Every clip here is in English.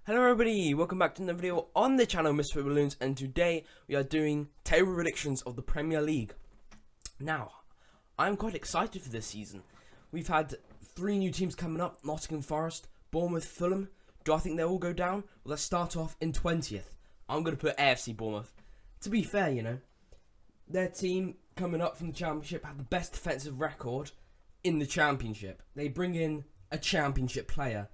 Hello everybody, welcome back to another video on the channel Mr. Loons, and today we are doing table predictions of the Premier League. Now, I'm quite excited for this season. We've had 3 new teams coming up: Nottingham Forest, Bournemouth, Fulham. Do I think they'll all go down? Well, let's start off in 20th. I'm going to put AFC Bournemouth. To be fair, their team coming up from the Championship had the best defensive record in the Championship. They bring in a Championship player.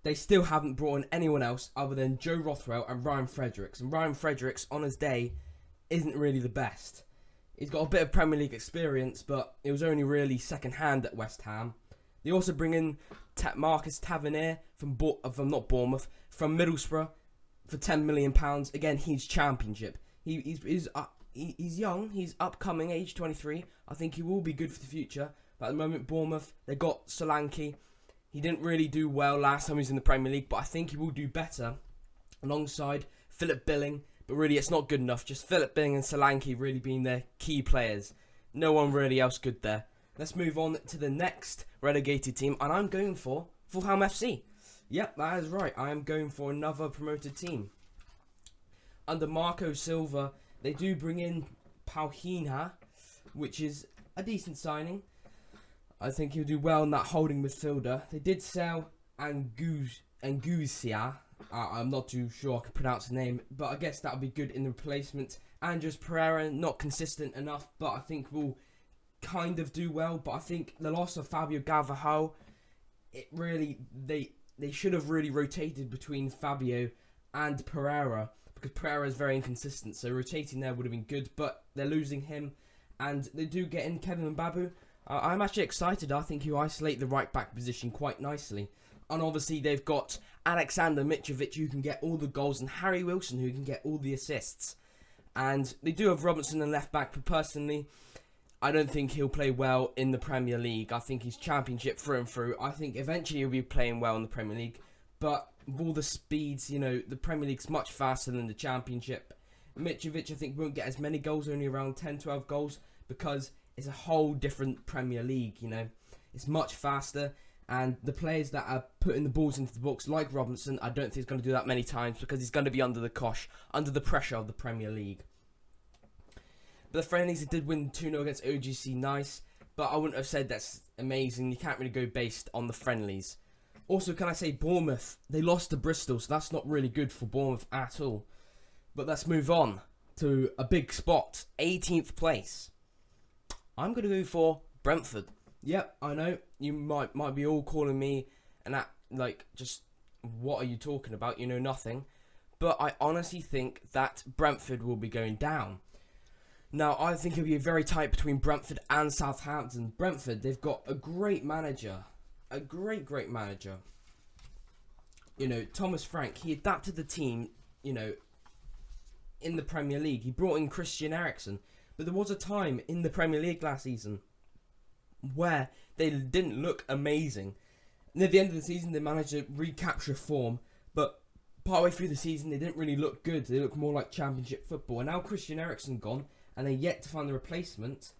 They still haven't brought in anyone else other than Joe Rothwell and Ryan Fredericks. And Ryan Fredericks, on his day, isn't really the best. He's got a bit of Premier League experience, but it was only really second hand at West Ham. They also bring in Marcus Tavernier from Middlesbrough for £10 million. Again, he's Championship. He's young. He's upcoming, age 23. I think he will be good for the future. But at the moment, Bournemouth, they got Solanke. He didn't really do well last time he was in the Premier League, but I think he will do better alongside Philip Billing. But really, it's not good enough. Just Philip Billing and Solanke really being their key players. No one really else good there. Let's move on to the next relegated team, and I'm going for Fulham FC. Yep, that is right. I am going for another promoted team. Under Marco Silva, they do bring in Paulinha, which is a decent signing. I think he'll do well in that holding midfielder. They did sell Angusia. I'm not too sure I can pronounce the name, but I guess that'll be good in the replacement. Andres Pereira, not consistent enough, but I think will kind of do well. But I think the loss of Fabio Carvalho, they should have really rotated between Fabio and Pereira, because Pereira is very inconsistent. So rotating there would have been good, but they're losing him, and they do get in Kevin Mbabu. I'm actually excited. I think he'll isolate the right-back position quite nicely. And obviously they've got Alexander Mitrovic, who can get all the goals, and Harry Wilson, who can get all the assists. And they do have Robinson in left-back, but personally, I don't think he'll play well in the Premier League. I think he's Championship through and through. I think eventually he'll be playing well in the Premier League. But with all the speeds, the Premier League's much faster than the Championship. Mitrovic, I think, won't get as many goals, only around 10, 12 goals, because it's a whole different Premier League, It's much faster, and the players that are putting the balls into the box, like Robinson, I don't think he's going to do that many times, because he's going to be under the pressure of the Premier League. But the friendlies, they did win 2-0 against OGC, nice, but I wouldn't have said that's amazing. You can't really go based on the friendlies. Also, can I say Bournemouth, they lost to Bristol, so that's not really good for Bournemouth at all. But let's move on to a big spot, 18th place. I'm going to go for Brentford. Yep, I know, you might be all calling me and that, just, what are you talking about? You know nothing. But I honestly think that Brentford will be going down. Now, I think it'll be very tight between Brentford and Southampton. Brentford, they've got a great manager. A great manager. Thomas Frank, he adapted the team, in the Premier League. He brought in Christian Eriksen. But there was a time in the Premier League last season where they didn't look amazing. And at the end of the season, they managed to recapture form. But partway through the season, they didn't really look good. They looked more like Championship football. And now Christian Eriksen gone, and they're yet to find the replacement.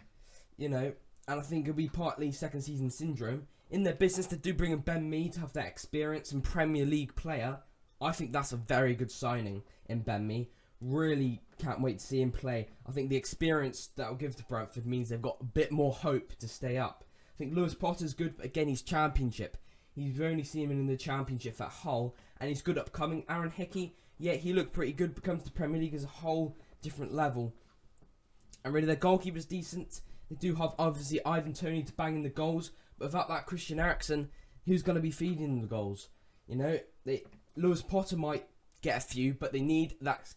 And I think it'll be partly second season syndrome. In their business, they do bring in Ben Mee to have that experience and Premier League player. I think that's a very good signing in Ben Mee. Really can't wait to see him play. I think the experience that will give to Brentford means they've got a bit more hope to stay up. I think Lewis Potter's good, but again, he's Championship. You've only seen him in the Championship at Hull, and he's good upcoming. Aaron Hickey, yeah, he looked pretty good, but comes to the Premier League as a whole different level. And really, their goalkeeper's decent. They do have, obviously, Ivan Toney to bang in the goals, but without that Christian Eriksen, who's going to be feeding the goals? Lewis Potter might get a few, but they need that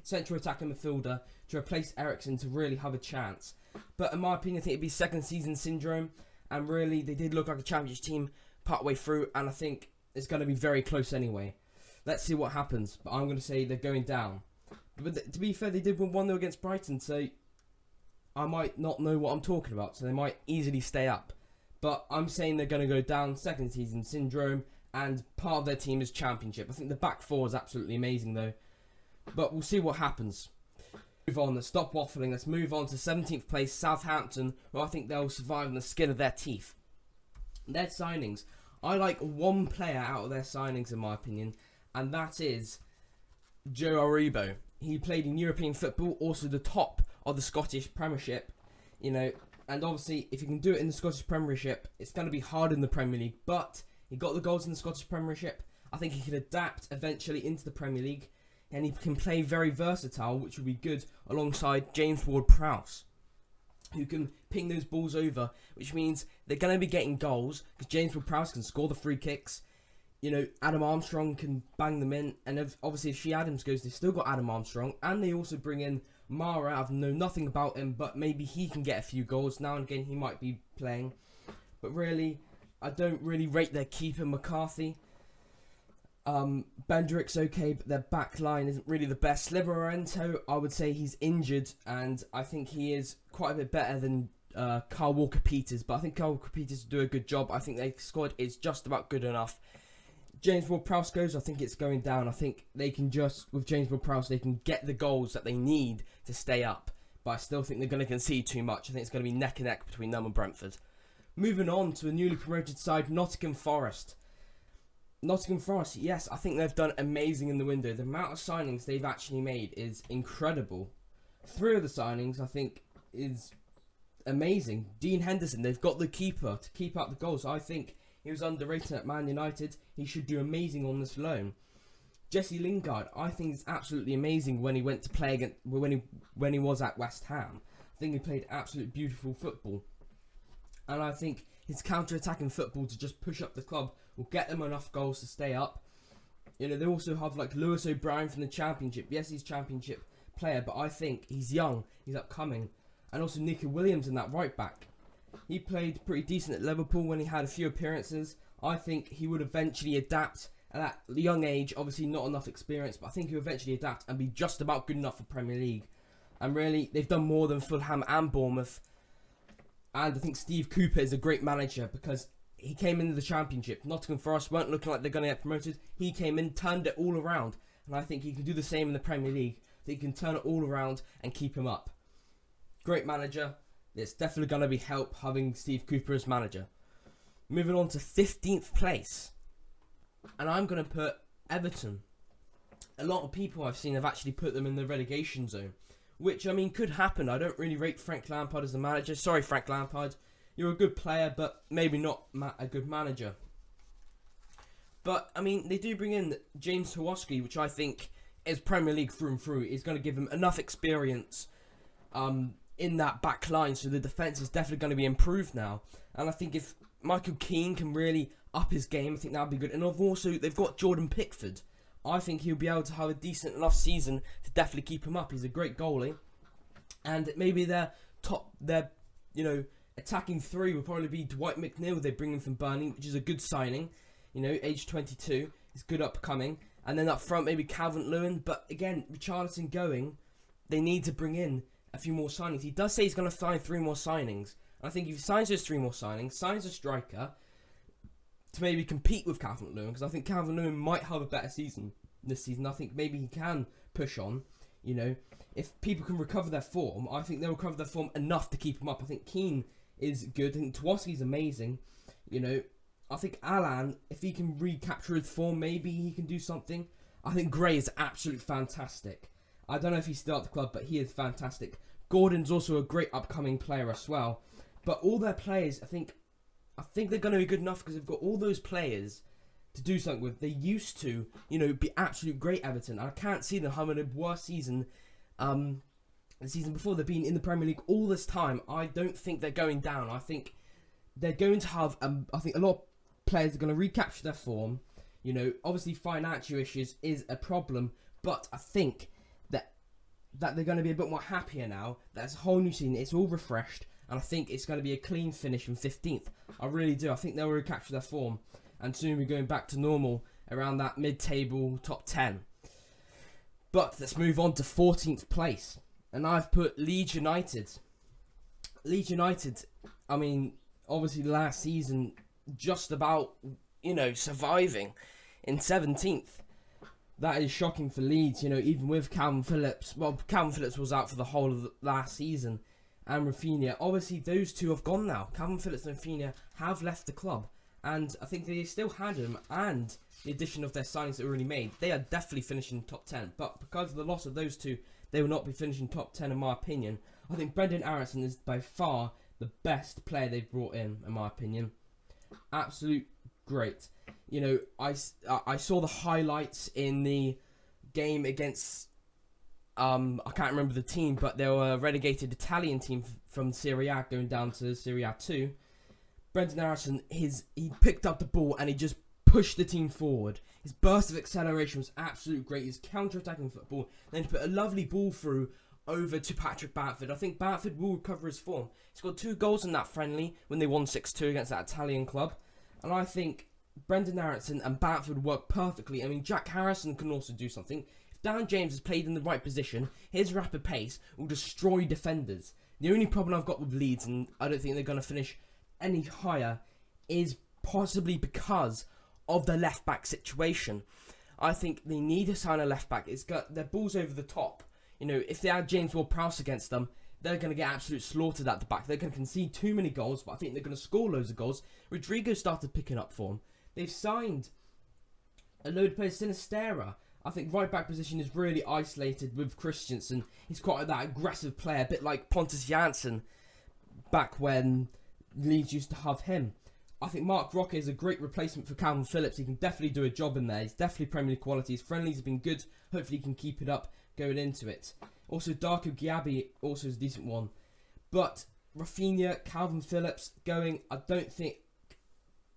central attacking midfielder to replace Eriksen to really have a chance. But in my opinion, I think it'd be second season syndrome, and really they did look like a Championship team partway through, and I think it's going to be very close anyway. Let's see what happens, but I'm going to say they're going down. But to be fair, they did win 1-0 against Brighton, so I might not know what I'm talking about, so they might easily stay up. But I'm saying they're going to go down, second season syndrome, and part of their team is Championship. I think the back four is absolutely amazing, though. But we'll see what happens. Move on, let's stop waffling. Let's move on to 17th place, Southampton, where I think they'll survive on the skin of their teeth. Their signings. I like one player out of their signings, in my opinion, and that is Joe Aribo. He played in European football, also the top of the Scottish Premiership, and obviously if you can do it in the Scottish Premiership, it's going to be hard in the Premier League, but he got the goals in the Scottish Premiership. I think he can adapt eventually into the Premier League, and he can play very versatile, which would be good alongside James Ward-Prowse, who can ping those balls over, which means they're going to be getting goals, because James Ward-Prowse can score the free kicks. Adam Armstrong can bang them in, and obviously if Shea Adams goes, they've still got Adam Armstrong, and they also bring in Mara. I know nothing about him, but maybe he can get a few goals. Now and again he might be playing, but really, I don't really rate their keeper, McCarthy. Bendrick's okay, but their back line isn't really the best. Liberento, I would say he's injured, and I think he is quite a bit better than Kyle Walker-Peters, but I think Kyle Walker-Peters will do a good job. I think their squad is just about good enough. James Ward-Prowse goes, I think it's going down. I think they can with James Ward-Prowse, they can get the goals that they need to stay up, but I still think they're going to concede too much. I think it's going to be neck and neck between them and Brentford. Moving on to a newly promoted side, Nottingham Forest. Nottingham Forest, yes, I think they've done amazing in the window. The amount of signings they've actually made is incredible. 3 of the signings, I think, is amazing. Dean Henderson, they've got the keeper to keep up the goals. I think he was underrated at Man United. He should do amazing on this loan. Jesse Lingard, I think is absolutely amazing when he went to play against, when he was at West Ham. I think he played absolute beautiful football. And I think his counter-attacking football to just push up the club will get them enough goals to stay up. They also have like Lewis O'Brien from the Championship. Yes, he's a Championship player, but I think he's young, he's upcoming. And also Nico Williams in that right back. He played pretty decent at Liverpool when he had a few appearances. I think he would eventually adapt at that young age. Obviously not enough experience, but I think he'll eventually adapt and be just about good enough for Premier League. And really, they've done more than Fulham and Bournemouth. And I think Steve Cooper is a great manager because he came into the Championship. Nottingham Forest weren't looking like they're going to get promoted. He came in, turned it all around. And I think he can do the same in the Premier League. That he can turn it all around and keep him up. Great manager. It's definitely going to be help having Steve Cooper as manager. Moving on to 15th place. And I'm going to put Everton. A lot of people I've seen have actually put them in the relegation zone. Which, I mean, could happen. I don't really rate Frank Lampard as the manager. Sorry, Frank Lampard. You're a good player, but maybe not a good manager. But, I mean, they do bring in James Hawaski, which I think is Premier League through and through. He's going to give him enough experience in that back line, so the defence is definitely going to be improved now. And I think if Michael Keane can really up his game, I think that would be good. And also, they've got Jordan Pickford. I think he'll be able to have a decent enough season to definitely keep him up. He's a great goalie. And maybe their attacking 3 will probably be Dwight McNeil. They bring him from Burnley, which is a good signing. Age 22. He's good upcoming. And then up front, maybe Calvert-Lewin. But again, Richarlison going, they need to bring in a few more signings. He does say he's going to sign 3 more signings. And I think if he signs those 3 more signings, signs a striker to maybe compete with Calvert-Lewin, because I think Calvert-Lewin might have a better season this season. I think maybe he can push on. If people can recover their form, I think they'll recover their form enough to keep him up. I think Keane is good. I think Tawaski's amazing. I think Alan, if he can recapture his form, maybe he can do something. I think Gray is absolutely fantastic. I don't know if he's still at the club, but he is fantastic. Gordon's also a great upcoming player as well. But all their players, I think they're going to be good enough because they've got all those players to do something with. They used to, be absolute great Everton. I can't see them having a worse season the season before. They've been in the Premier League all this time. I don't think they're going down. I think they're going to have, I think a lot of players are going to recapture their form. Obviously financial issues is a problem, but I think that they're going to be a bit more happier now. That's a whole new season. It's all refreshed. And I think it's going to be a clean finish in 15th. I really do. I think they'll recapture their form. And soon we're going back to normal around that mid-table top 10. But let's move on to 14th place. And I've put Leeds United. Leeds United, I mean, obviously last season, just about, surviving in 17th. That is shocking for Leeds, even with Calvin Phillips. Well, Calvin Phillips was out for the whole of the last season. And Rafinha, obviously those two have gone now. Calvin Phillips and Rafinha have left the club. And I think they still had him, and the addition of their signings that were already made, they are definitely finishing top 10. But because of the loss of those two, they will not be finishing top 10 in my opinion. I think Brendan Aronson is by far the best player they've brought in my opinion. Absolute great. You know, I saw the highlights in the game against, I can't remember the team, but they were a relegated Italian team from Serie A going down to Serie A 2. Brendan Aronson, he picked up the ball and he just pushed the team forward. His burst of acceleration was absolutely great. His counter-attacking football. Then he put a lovely ball through over to Patrick Bamford. I think Bamford will recover his form. He scored 2 goals in that friendly when they won 6-2 against that Italian club. And I think Brendan Aronson and Bamford work perfectly. I mean, Jack Harrison can also do something. If Dan James is played in the right position, his rapid pace will destroy defenders. The only problem I've got with Leeds, and I don't think they're going to finish any higher, is possibly because of the left back situation. I think they need to sign a left back. It's got their balls over the top. You know, if they had James Ward-Prowse against them, they're going to get absolute slaughtered at the back. They're going to concede too many goals, but I think they're going to score loads of goals. Rodrigo started picking up form. They've signed a load of players. Sinistera, I think right back position is really isolated with Christensen. He's quite that aggressive player, a bit like Pontus Jansson back when Leeds used to have him. I think Mark Roque is a great replacement for Calvin Phillips. He can definitely do a job in there. He's definitely Premier League quality. His friendlies have been good. Hopefully he can keep it up going into it. Also, Darko Gyabi also is a decent one. But Rafinha, Calvin Phillips going, I don't think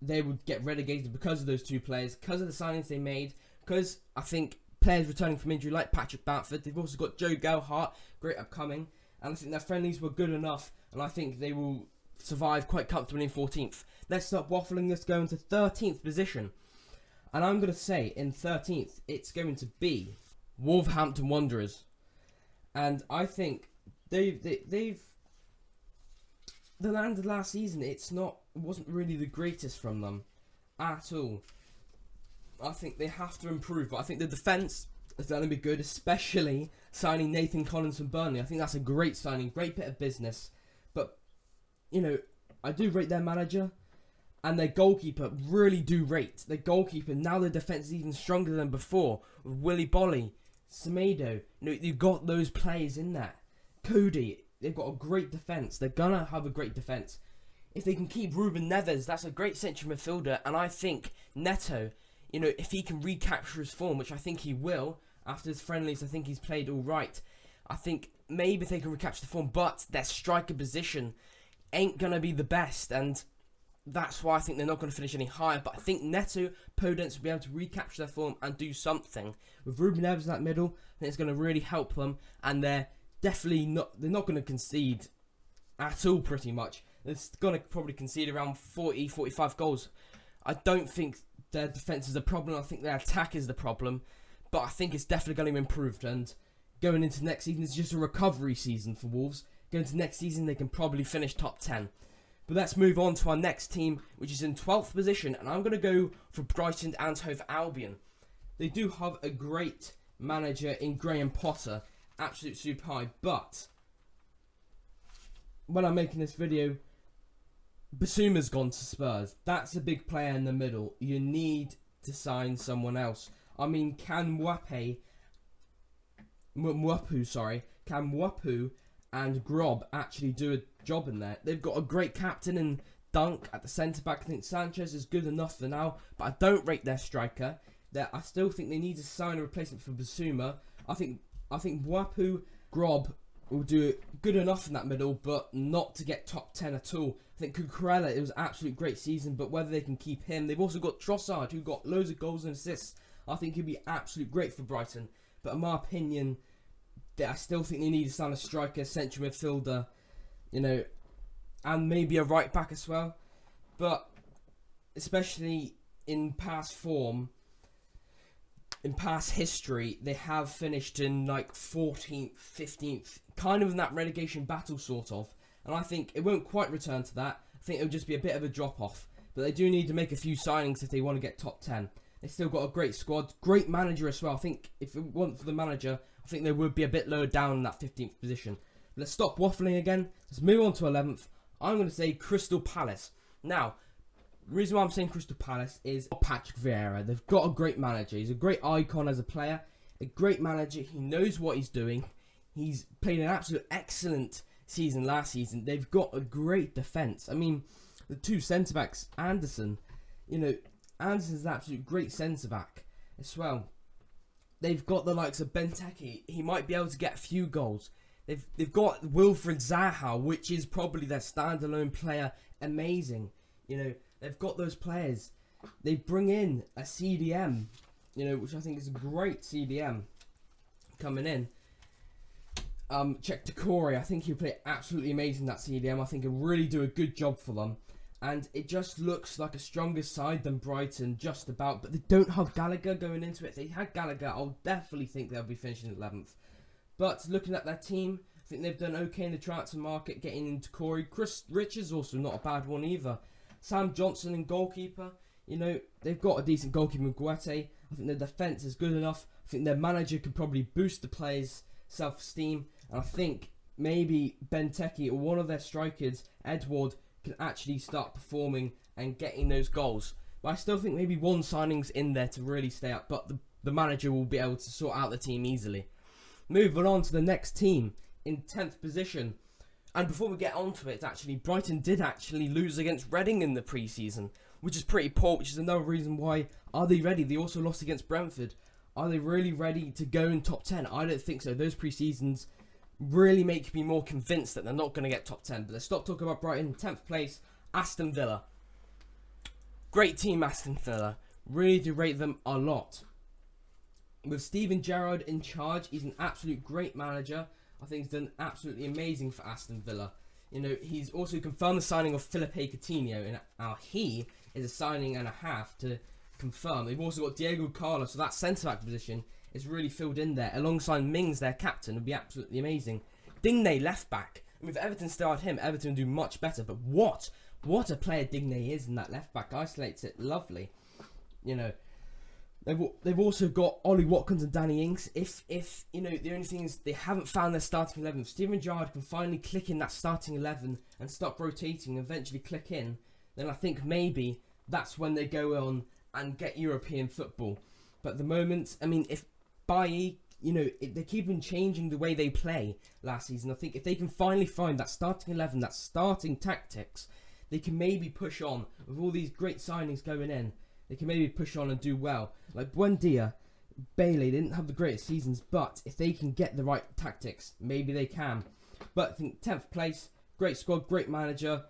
they would get relegated because of those two players, because of the signings they made, because I think players returning from injury like Patrick Bamford. They've also got Joe Gelhardt, great upcoming, and I think their friendlies were good enough, and I think they will survive quite comfortably in 14th. Let's stop waffling. Let's go into 13th position, and I'm going to say in 13th it's going to be Wolverhampton Wanderers, and I think they've the land of last season. It wasn't really the greatest from them at all. I think they have to improve, but I think the defence is going to be good, especially signing Nathan Collins from Burnley. I think that's a great signing, great bit of business. But, you know, I do rate their manager and their goalkeeper, really do rate their goalkeeper. Now their defence is even stronger than before. With Willy Bolly, Semedo, you know, you've got those players in there. Cody, they've got a great defence. They're going to have a great defence. If they can keep Ruben Neves, that's a great central midfielder. And I think Neto, you know, if he can recapture his form, which I think he will, after his friendlies, I think he's played all right. I think maybe they can recapture the form, but their striker position ain't going to be the best, and that's why I think they're not going to finish any higher. But I think Neto, Podence will be able to recapture their form and do something. With Ruben Neves in that middle, I think it's going to really help them, and they're not going to concede at all, pretty much. They're going to probably concede around 40, 45 goals. I don't think their defence is the problem. I think their attack is the problem. But I think it's definitely going to be improved. And going into next season, it's just a recovery season for Wolves. Going into next season, they can probably finish top 10. But let's move on to our next team, which is in 12th position. And I'm going to go for Brighton and Hove Albion. They do have a great manager in Graham Potter. Absolute superb. But when I'm making this video, Basuma's gone to Spurs. That's a big player in the middle. You need to sign someone else. I mean, can Mwapu and Grob actually do a job in there? They've got a great captain in Dunk at the centre-back. I think Sanchez is good enough for now, but I don't rate their striker. I still think they need to sign a replacement for Basuma. I think Mwapu, Grob will do good enough in that middle, but not to get top 10 at all. I think Cucurella, it was an absolute great season, but whether they can keep him. They've also got Trossard, who got loads of goals and assists. I think he'd be absolute great for Brighton. But in my opinion, I still think they need to sign a striker, central midfielder, you know, and maybe a right back as well. But especially in past form, in past history, they have finished in like 14th, 15th, kind of in that relegation battle sort of. And I think it won't quite return to that. I think it'll just be a bit of a drop off. But they do need to make a few signings if they want to get top 10. They still got a great squad, great manager as well. I think if it weren't for the manager, I think they would be a bit lower down in that 15th position. Let's stop waffling again. Let's move on to 11th. I'm going to say Crystal Palace. Now, The reason why I'm saying Crystal Palace is Patrick Vieira. They've got a great manager. He's a great icon as a player, a great manager. He knows what he's doing. He's played an absolute excellent season last season. They've got a great defence. I mean, the two centre-backs, Anderson's an absolute great centre-back as well. They've got the likes of Benteke. He might be able to get a few goals. They've got Wilfried Zaha, which is probably their standalone player. Amazing. They've got those players. They bring in a CDM, which I think is a great CDM coming in. Check Decore. I think he'll play absolutely amazing, that CDM. I think he'll really do a good job for them. And it just looks like a stronger side than Brighton, just about. But they don't have Gallagher going into it. If they had Gallagher, I'll definitely think they'll be finishing 11th. But looking at their team, I think they've done okay in the transfer market, getting into Corey. Chris Richards also not a bad one either. Sam Johnson and goalkeeper. They've got a decent goalkeeper in Guete. I think their defence is good enough. I think their manager could probably boost the players' self-esteem. And I think maybe Benteke or one of their strikers, Edward, can actually start performing and getting those goals. But I still think maybe one signing's in there to really stay up. But the manager will be able to sort out the team easily. Moving on to the next team in 10th position. And before we get on to it, Brighton did actually lose against Reading in the pre-season, which is pretty poor, which is another reason why. Are they ready? They also lost against Brentford. Are they really ready to go in top 10? I don't think so. Those pre-seasons really make me more convinced that they're not going to get top 10. But let's stop talking about Brighton. 10th place, Aston Villa. Great team, Aston Villa. Really do rate them a lot. With Steven Gerrard in charge, he's an absolute great manager. I think he's done absolutely amazing for Aston Villa. He's also confirmed the signing of Felipe Coutinho, and he is a signing and a half to confirm. They've also got Diego Carlos, so that centre-back position is really filled in there. Alongside Mings, their captain, would be absolutely amazing. Digne, left-back. If Everton started him, Everton would do much better. But what a player Digne is in that left-back. Isolates it lovely. They've also got Ollie Watkins and Danny Ings. If the only thing is they haven't found their starting 11. If Steven Gerrard can finally click in that starting 11 and stop rotating and eventually click in, then I think maybe that's when they go on and get European football. But at the moment, if Bailly, they keep on changing the way they play last season. I think if they can finally find that starting 11, that starting tactics, they can maybe push on with all these great signings going in. They can maybe push on and do well. Like Buendia, Bailey, they didn't have the greatest seasons, but if they can get the right tactics, maybe they can. But I think 10th place, great squad, great manager.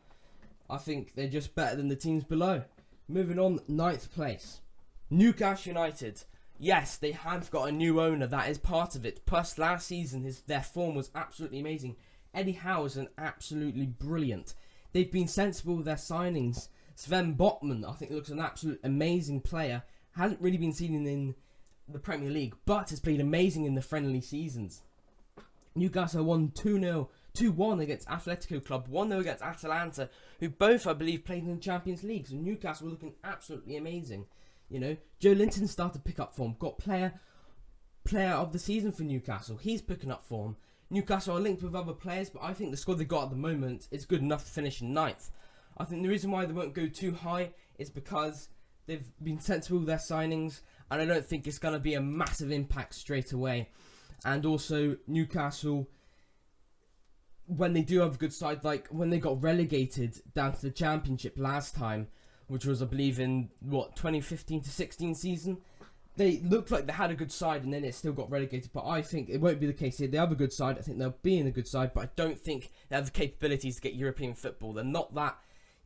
I think they're just better than the teams below. Moving on, 9th place, Newcastle United. Yes, they have got a new owner, that is part of it. Plus, last season, their form was absolutely amazing. Eddie Howe is absolutely brilliant. They've been sensible with their signings. Sven Botman, I think, looks an absolute amazing player. Hasn't really been seen in the Premier League, but has played amazing in the friendly seasons. Newcastle won 2-0, 2-1 against Atletico Club, 1-0 against Atalanta, who both, I believe, played in the Champions League. So Newcastle were looking absolutely amazing. Joe Linton started to pick up form. Got player of the season for Newcastle. He's picking up form. Newcastle are linked with other players, but I think the squad they got at the moment is good enough to finish in 9th. I think the reason why they won't go too high is because they've been sensible with their signings, and I don't think it's going to be a massive impact straight away. And also, Newcastle, when they do have a good side, like when they got relegated down to the Championship last time, which was, I believe, in, 2015-16 season, they looked like they had a good side, and then it still got relegated. But I think it won't be the case here. They have a good side. I think they'll be in a good side, but I don't think they have the capabilities to get European football. They're not that,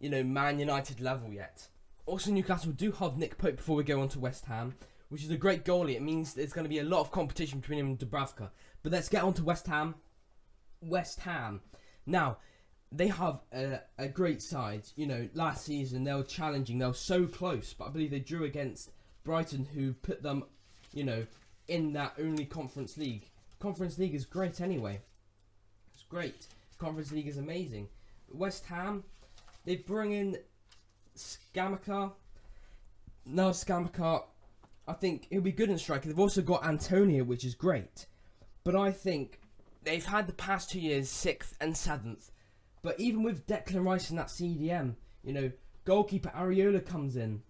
Man United level yet. Also, Newcastle do have Nick Pope before we go on to West Ham, which is a great goalie. It means there's going to be a lot of competition between him and Dubravka. But let's get on to West Ham. West Ham. Now, they have a great side. Last season they were challenging. They were so close, but I believe they drew against Brighton, who put them, in that only Conference League. Conference League is great anyway. It's great. Conference League is amazing. West Ham, they bring in Scamacca. Now Scamacca, I think he'll be good in striker. They've also got Antonio, which is great. But I think they've had the past 2 years 6th and 7th. But even with Declan Rice in that CDM, Goalkeeper Areola comes in.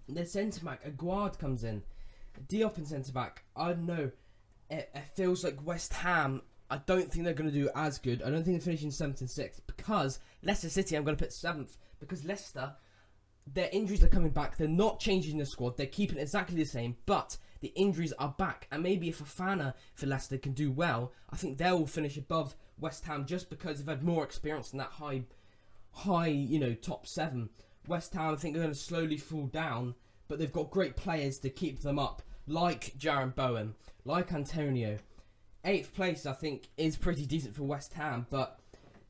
Their centre-back, Aguard, comes in. Diop in centre-back. I don't know. It feels like West Ham, I don't think they're going to do as good. I don't think they're finishing 7th and 6th. Because Leicester City, I'm going to put 7th. Because Leicester, their injuries are coming back. They're not changing the squad. They're keeping it exactly the same. But the injuries are back. And maybe if Fofana for Leicester can do well, I think they'll finish above West Ham just because they've had more experience in that high, top 7. West Ham, I think, are going to slowly fall down, but they've got great players to keep them up, like Jaron Bowen, like Antonio. 8th place, I think, is pretty decent for West Ham, but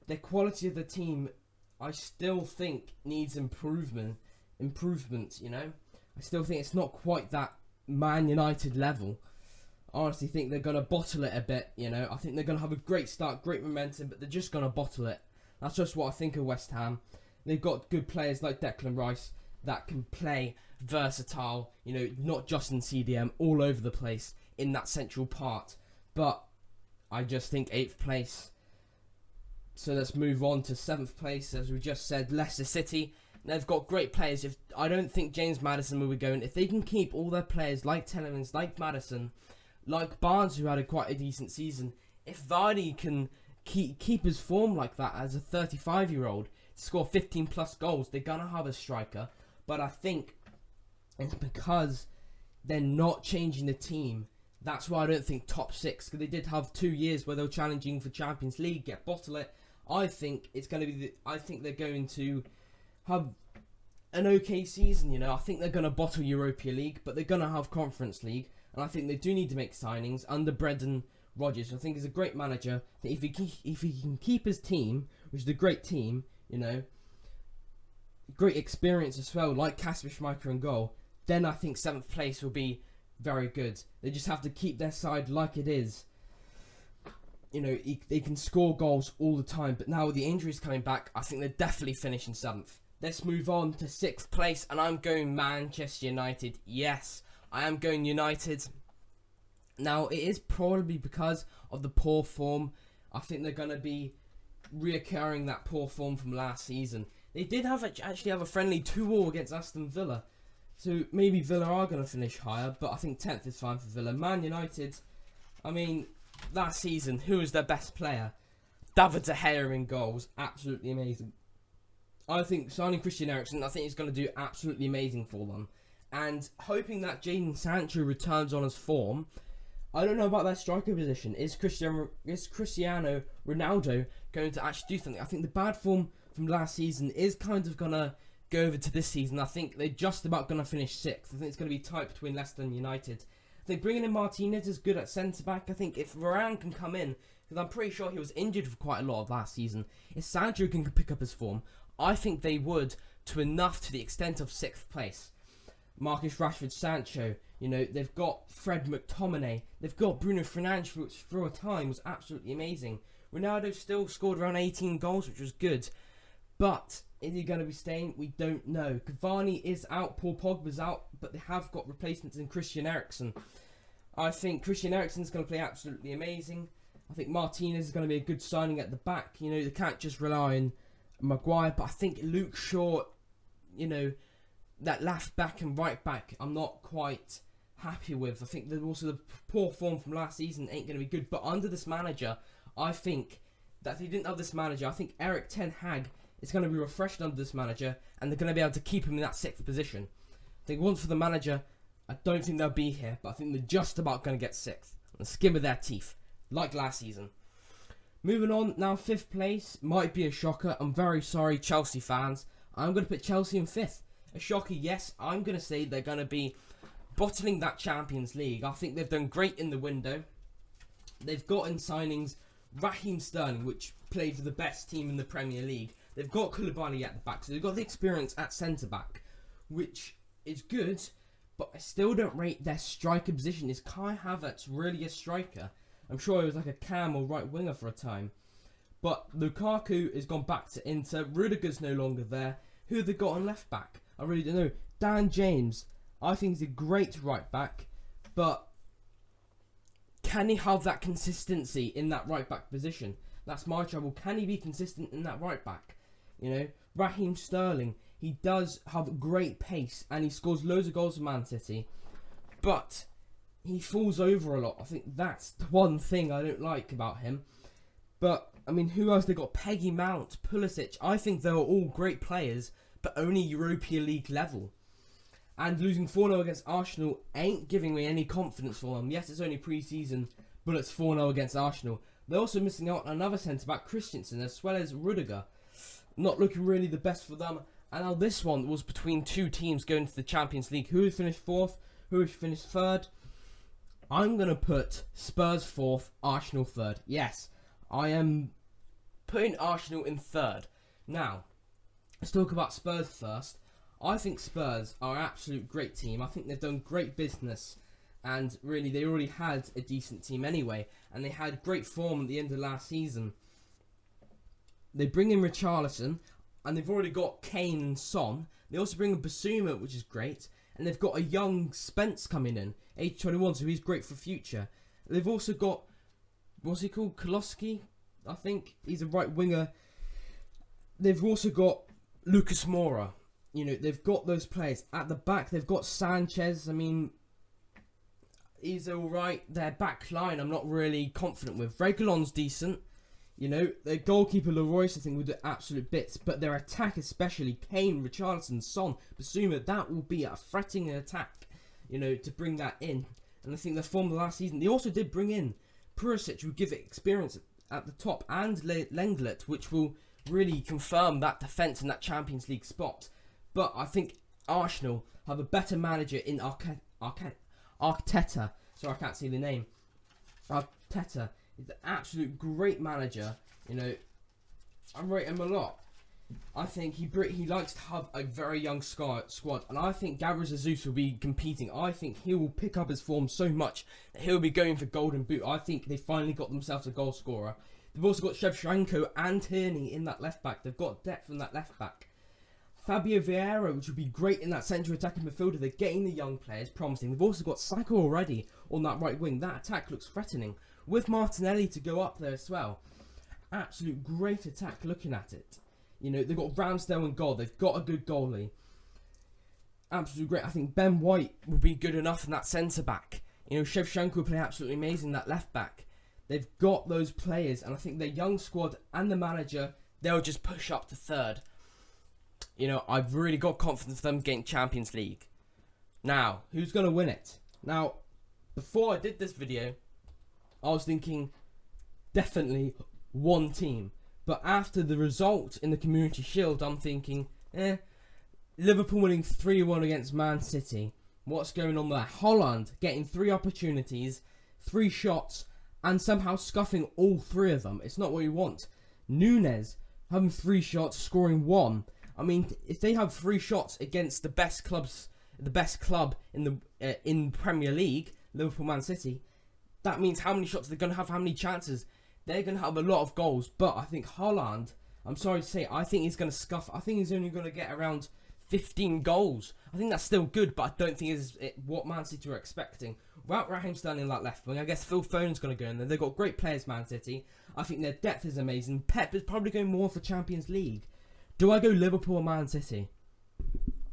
the quality of the team, I still think, needs improvement, I still think it's not quite that Man United level. I honestly think they're going to bottle it a bit, I think they're going to have a great start, great momentum, but they're just going to bottle it. That's just what I think of West Ham. They've got good players like Declan Rice that can play versatile, not just in CDM, all over the place in that central part. But I just think 8th place. So let's move on to 7th place. As we just said, Leicester City. They've got great players. I don't think James Maddison will be going. If they can keep all their players like Telemans, like Maddison, like Barnes, who had quite a decent season, if Vardy can keep his form like that as a 35-year-old, score 15 plus goals, they're gonna have a striker. But I think it's because they're not changing the team. That's why I don't think top 6, because they did have 2 years where they were challenging for Champions League, bottle it. I think it's going to be I think they're going to have an okay season, I think they're going to bottle Europa League, but they're going to have Conference League, and I think they do need to make signings under Brendan Rodgers. I think he's a great manager. If he can keep his team, which is a great team, great experience as well, like Kasper Schmeichel in goal, then I think 7th place will be very good. They just have to keep their side like it is. They can score goals all the time, but now with the injuries coming back, I think they're definitely finishing 7th. Let's move on to 6th place, and I'm going Manchester United. Yes, I am going United. Now, it is probably because of the poor form. I think they're going to be reoccurring that poor form from last season. They did actually have a friendly 2-2 against Aston Villa. So maybe Villa are going to finish higher, but I think 10th is fine for Villa. Man United, last season, who was their best player? David De Gea in goals. Absolutely amazing. I think signing Christian Eriksen, I think he's going to do absolutely amazing for them. And hoping that Jadon Sancho returns on his form. I don't know about their striker position. Is Cristiano Ronaldo going to actually do something? I think the bad form from last season is kind of going to go over to this season. I think they're just about going to finish 6th. I think it's going to be tight between Leicester and United. I think bringing in Martinez is good at centre-back. I think if Varane can come in, because I'm pretty sure he was injured for quite a lot of last season, if Sancho can pick up his form, I think they would to enough to the extent of 6th place. Marcus Rashford, Sancho, they've got Fred McTominay, they've got Bruno Fernandes, which for a time was absolutely amazing. Ronaldo still scored around 18 goals, which was good, but is he going to be staying? We don't know. Cavani is out, Paul Pogba's out, but they have got replacements in Christian Eriksen. I think Christian Eriksen's going to play absolutely amazing. I think Martinez is going to be a good signing at the back. They can't just rely on Maguire, but I think Luke Shaw, that left back and right back, I'm not quite happy with. I think that also the poor form from last season ain't going to be good. But under this manager, I think that if they didn't have this manager, I think Erik ten Hag is going to be refreshed under this manager, and they're going to be able to keep him in that 6th position. I think once for the manager, I don't think they'll be here, but I think they're just about going to get 6th. The skin of their teeth, like last season. Moving on, now 5th place, might be a shocker. I'm very sorry, Chelsea fans. I'm going to put Chelsea in 5th. A shocker, yes. I'm going to say they're going to be bottling that Champions League. I think they've done great in the window. They've got in signings Raheem Sterling, which played for the best team in the Premier League. They've got Koulibaly at the back, so they've got the experience at centre-back, which is good, but I still don't rate their striker position. Is Kai Havertz really a striker? I'm sure he was like a cam or right winger for a time. But Lukaku has gone back to Inter. Rudiger's no longer there. Who have they got on left back? I really don't know. Dan James, I think he's a great right back, but can he have that consistency in that right back position? That's my trouble. Can he be consistent in that right back? Raheem Sterling, He does have great pace and he scores loads of goals for Man City. But he falls over a lot. I think that's the one thing I don't like about him. But, I mean, who else? They got Peggy, Mount, Pulisic. I think they were all great players, but only Europa League level. And losing 4-0 against Arsenal ain't giving me any confidence for them. Yes, it's only pre-season, but it's 4-0 against Arsenal. They're also missing out on another centre-back, Christensen, as well as Rudiger. Not looking really the best for them. And now this one was between two teams going to the Champions League. Who has finished 4th? Who has finished 3rd? I'm going to put Spurs 4th, Arsenal 3rd. Yes, I am putting Arsenal in 3rd. Now, let's talk about Spurs first. I think Spurs are an absolute great team. I think they've done great business. And really, they already had a decent team anyway. And they had great form at the end of last season. They bring in Richarlison. And they've already got Kane and Son. They also bring in Basuma, which is great. And they've got a young Spence coming in, age 21, so he's great for future. They've also got, what's he called? Koloski, I think. He's a right winger. They've also got Lucas Moura. You know, they've got those players. At the back, they've got Sanchez. I mean, he's alright. Their back line, I'm not really confident with. Reguilon's decent. You know, their goalkeeper, Leroyce, I think, will do absolute bits. But their attack, especially Kane, Richarlison, Son, Basuma, that will be a threatening attack, you know, to bring that in. And I think they formed the last season. They also did bring in Pulisic, who give it experience at the top, and Lenglet, which will really confirm that defence in that Champions League spot. But I think Arsenal have a better manager in Arteta. Sorry, I can't see the name. Arteta. He's an absolute great manager. You know, I rate him a lot. I think he likes to have a very young squad, and I think Gabriel Jesus will be competing. I think he will pick up his form so much that he'll be going for Golden Boot. I think they finally got themselves a goal scorer. They've also got Shevchenko and Tierney in that left back. They've got depth in that left back. Fabio Vieira, which would be great in that central attacking midfielder. They're getting the young players, promising. They've also got Saka already on that right wing. That attack looks threatening. With Martinelli to go up there as well. Absolute great attack looking at it. You know, they've got Ramsdale in goal. They've got a good goalie. Absolutely great. I think Ben White will be good enough in that centre-back. You know, Shevchenko will play absolutely amazing in that left-back. They've got those players, and I think their young squad and the manager, they'll just push up to 3rd. You know, I've really got confidence in them getting Champions League. Now, who's going to win it? Now, before I did this video, I was thinking definitely one team. But after the result in the Community Shield, I'm thinking, Liverpool winning 3-1 against Man City. What's going on there? Holland getting 3 opportunities, 3 shots, and somehow scuffing all 3 of them. It's not what you want. Nunes having 3 shots, scoring 1. I mean, if they have 3 shots against the best club in the Premier League, Liverpool, Man City, that means how many shots they're going to have, how many chances. They're going to have a lot of goals. But I think Haaland, I'm sorry to say, I think he's going to scuff. I think he's only going to get around 15 goals. I think that's still good, but I don't think it's what Man City were expecting. Without Raheem Sterling in that left wing, I guess Phil Foden's going to go in there. They've got great players, Man City. I think their depth is amazing. Pep is probably going more for Champions League. Do I go Liverpool or Man City?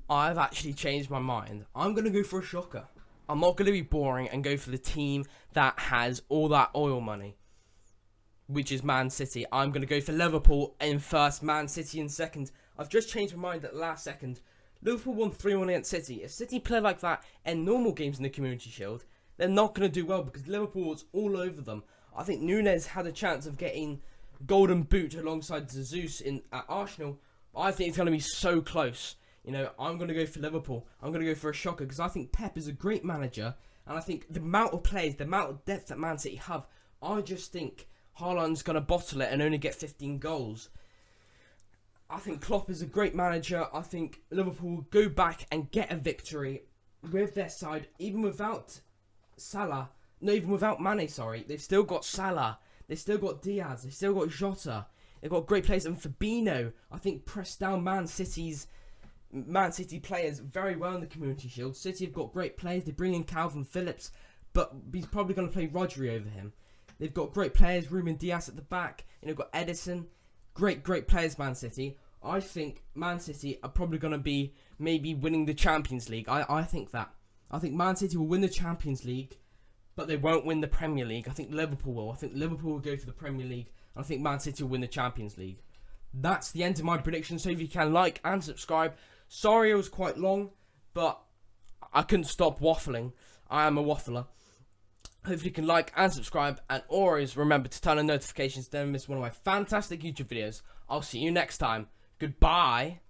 I've actually changed my mind. I'm going to go for a shocker. I'm not going to be boring and go for the team that has all that oil money, which is Man City. I'm going to go for Liverpool in first, Man City in second. I've just changed my mind at the last second. Liverpool won 3-1 against City. If City play like that in normal games in the Community Shield, they're not going to do well because Liverpool was all over them. I think Nunes had a chance of getting Golden Boot alongside Jesus at Arsenal. But I think it's going to be so close. You know, I'm going to go for Liverpool. I'm going to go for a shocker because I think Pep is a great manager. And I think the amount of players, the amount of depth that Man City have, I just think Haaland's going to bottle it and only get 15 goals. I think Klopp is a great manager. I think Liverpool will go back and get a victory with their side, even without Salah. No, even without Mane, sorry. They've still got Salah. They've still got Diaz. They've still got Jota. They've got great players. And Fabinho, I think, pressed down Man City players very well in the Community Shield. City have got great players. They bring in Calvin Phillips, but he's probably going to play Rodri over him. They've got great players. Ruben Diaz at the back. You know, got Edison. Great players, Man City. I think Man City are probably going to be maybe winning the Champions League. I think that. I think Man City will win the Champions League, but they won't win the Premier League. I think Liverpool will. I think Liverpool will go to the Premier League, and I think Man City will win the Champions League. That's the end of my prediction. So if you can like and subscribe. Sorry it was quite long, but I couldn't stop waffling. I am a waffler. Hopefully you can like and subscribe, and always remember to turn on notifications to never miss one of my fantastic YouTube videos. I'll see you next time. Goodbye.